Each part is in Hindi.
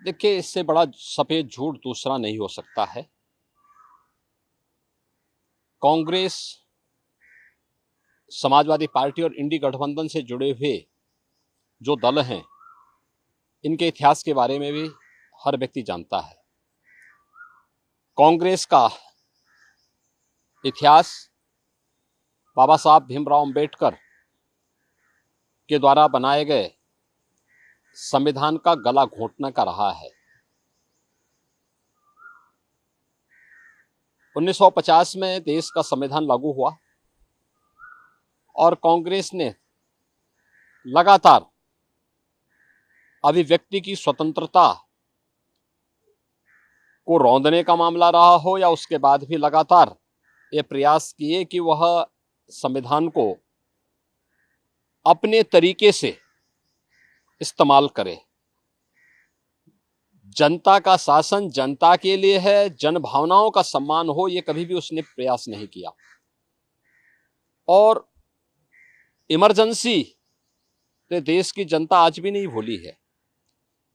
देखिए, इससे बड़ा सफेद झूठ दूसरा नहीं हो सकता है। कांग्रेस, समाजवादी पार्टी और इंडी गठबंधन से जुड़े हुए जो दल हैं, इनके इतिहास के बारे में भी हर व्यक्ति जानता है। कांग्रेस का इतिहास बाबा साहब भीमराव अंबेडकर के द्वारा बनाए गए संविधान का गला घोंटने का रहा है। 1950 में देश का संविधान लागू हुआ और कांग्रेस ने लगातार अभिव्यक्ति की स्वतंत्रता को रौंदने का मामला रहा हो या उसके बाद भी लगातार ये प्रयास किए कि वह संविधान को अपने तरीके से इस्तेमाल करे। जनता का शासन जनता के लिए है, जन भावनाओं का सम्मान हो, ये कभी भी उसने प्रयास नहीं किया। और इमरजेंसी तो देश की जनता आज भी नहीं भूली है।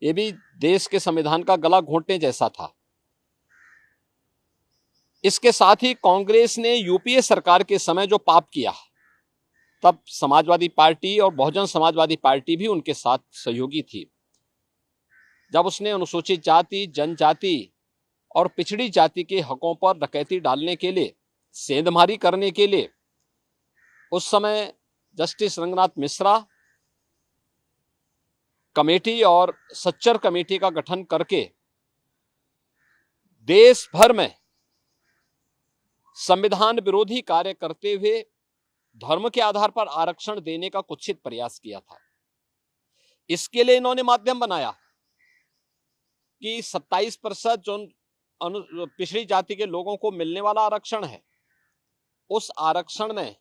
ये भी देश के संविधान का गला घोंटने जैसा था। इसके साथ ही कांग्रेस ने यूपीए सरकार के समय जो पाप किया, तब समाजवादी पार्टी और बहुजन समाजवादी पार्टी भी उनके साथ सहयोगी थी। जब उसने अनुसूचित जाति, जनजाति और पिछड़ी जाति के हकों पर डकैती डालने के लिए, सेंधमारी करने के लिए उस समय जस्टिस रंगनाथ मिश्रा कमेटी और सच्चर कमेटी का गठन करके देश भर में संविधान विरोधी कार्य करते हुए धर्म के आधार पर आरक्षण देने का कुत्सित प्रयास किया था। इसके लिए इन्होंने माध्यम बनाया कि 27% जो पिछड़ी जाति के लोगों को मिलने वाला आरक्षण है, उस आरक्षण में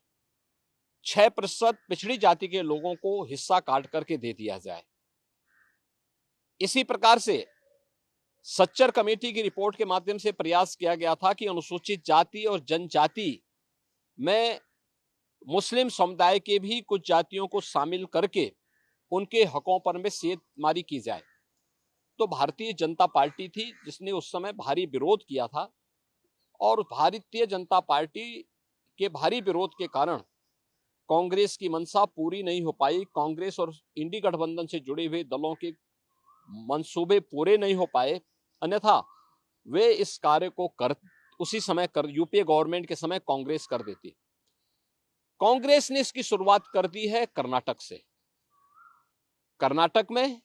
6% पिछड़ी जाति के लोगों को हिस्सा काट करके दे दिया जाए। इसी प्रकार से सच्चर कमेटी की रिपोर्ट के माध्यम से प्रयास किया गया था कि अनुसूचित जाति और जनजाति में मुस्लिम समुदाय के भी कुछ जातियों को शामिल करके उनके हकों पर में सेंधमारी की जाए। तो भारतीय जनता पार्टी थी जिसने उस समय भारी विरोध किया था और भारतीय जनता पार्टी के भारी विरोध के कारण कांग्रेस की मंशा पूरी नहीं हो पाई। कांग्रेस और इंडी गठबंधन से जुड़े हुए दलों के मंसूबे पूरे नहीं हो पाए, अन्यथा वे इस कार्य को उसी समय यूपीए गवर्नमेंट के समय कांग्रेस कर देती। कांग्रेस ने इसकी शुरुआत कर दी है कर्नाटक से। कर्नाटक में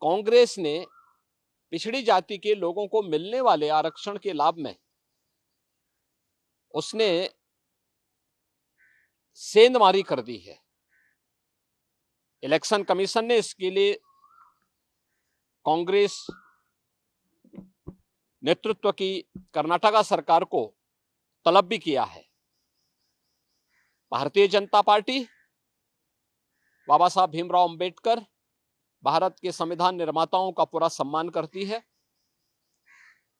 कांग्रेस ने पिछड़ी जाति के लोगों को मिलने वाले आरक्षण के लाभ में उसने सेंधमारी कर दी है। इलेक्शन कमीशन ने इसके लिए कांग्रेस नेतृत्व की कर्नाटका सरकार को तलब भी किया है। भारतीय जनता पार्टी बाबा साहब भीमराव अंबेडकर, भारत के संविधान निर्माताओं का पूरा सम्मान करती है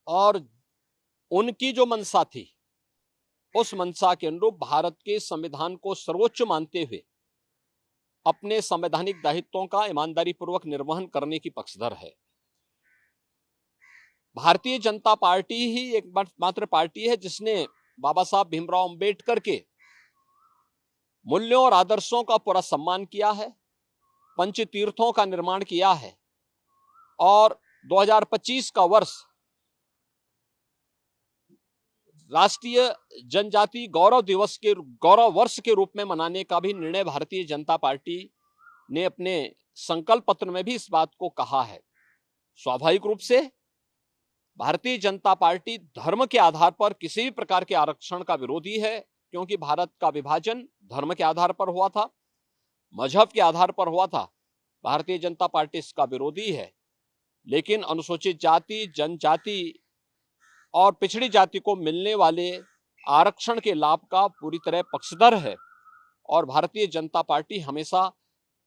और उनकी जो मंशा थी, उस मंशा के अनुरूप भारत के संविधान को सर्वोच्च मानते हुए अपने संवैधानिक दायित्वों का ईमानदारी पूर्वक निर्वहन करने की पक्षधर है। भारतीय जनता पार्टी ही एकमात्र पार्टी है जिसने बाबा साहब भीमराव अंबेडकर के मूल्यों और आदर्शों का पूरा सम्मान किया है, पंचतीर्थों का निर्माण किया है और 2025 का वर्ष राष्ट्रीय जनजाति गौरव वर्ष के रूप में मनाने का भी निर्णय भारतीय जनता पार्टी ने अपने संकल्प पत्र में भी इस बात को कहा है। स्वाभाविक रूप से भारतीय जनता पार्टी धर्म के आधार पर किसी भी प्रकार के आरक्षण का विरोधी है, क्योंकि भारत का विभाजन धर्म के आधार पर हुआ था, मजहब के आधार पर हुआ था। भारतीय जनता पार्टी इसका विरोधी है, लेकिन अनुसूचित जाति, जनजाति और पिछड़ी जाति को मिलने वाले आरक्षण के लाभ का पूरी तरह पक्षधर है और भारतीय जनता पार्टी हमेशा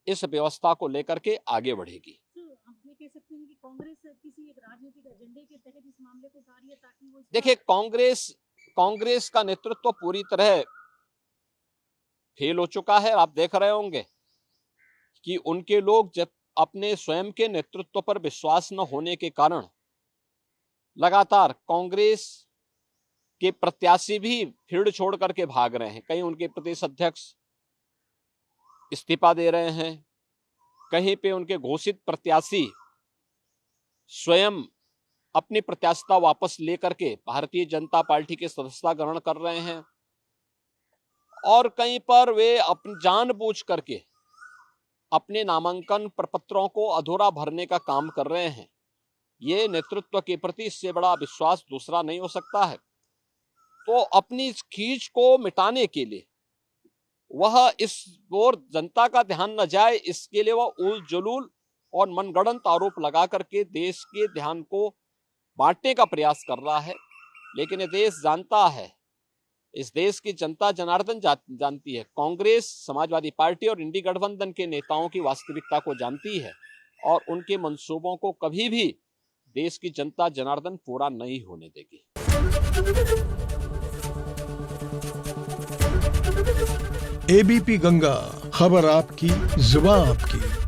इस व्यवस्था को लेकर के आगे बढ़ेगी। आप ये कह सकते हैं कि कांग्रेस किसी एक राजनीतिक एजेंडे के तहत इस मामले को उठा रही है ताकि वो देखिए, कांग्रेस का नेतृत्व पूरी तरह फेल हो चुका है। आप देख रहे होंगे कि उनके लोग जब अपने स्वयं के नेतृत्व पर विश्वास न होने के कारण लगातार कांग्रेस के प्रत्याशी भी फील्ड छोड़ करके भाग रहे हैं। कहीं उनके प्रदेश अध्यक्ष इस्तीफा दे रहे हैं, कहीं पे उनके घोषित प्रत्याशी स्वयं अपनी प्रत्याशिता वापस लेकर के भारतीय जनता पार्टी के सदस्यता ग्रहण कर रहे हैं, और कहीं पर वे अपनी जानबूझ करके अपने नामांकन प्रपत्रों को अधूरा भरने का काम कर रहे हैं। ये नेतृत्व के प्रति इससे बड़ा विश्वास दूसरा नहीं हो सकता है। तो अपनी इस खींच को मिटाने के लिए वह इस ओर जनता का ध्यान न जाए, इसके लिए वह उल जलूल और मनगढ़ंत आरोप लगा करके देश के ध्यान को बांटने का प्रयास कर रहा है। लेकिन ये देश जानता है, इस देश की जनता जनार्दन जानती है, कांग्रेस, समाजवादी पार्टी और इंडी गठबंधन के नेताओं की वास्तविकता को जानती है, और उनके मंसूबों को कभी भी देश की जनता जनार्दन पूरा नहीं होने देगी। एबीपी गंगा, खबर आपकी, जुबान आपकी।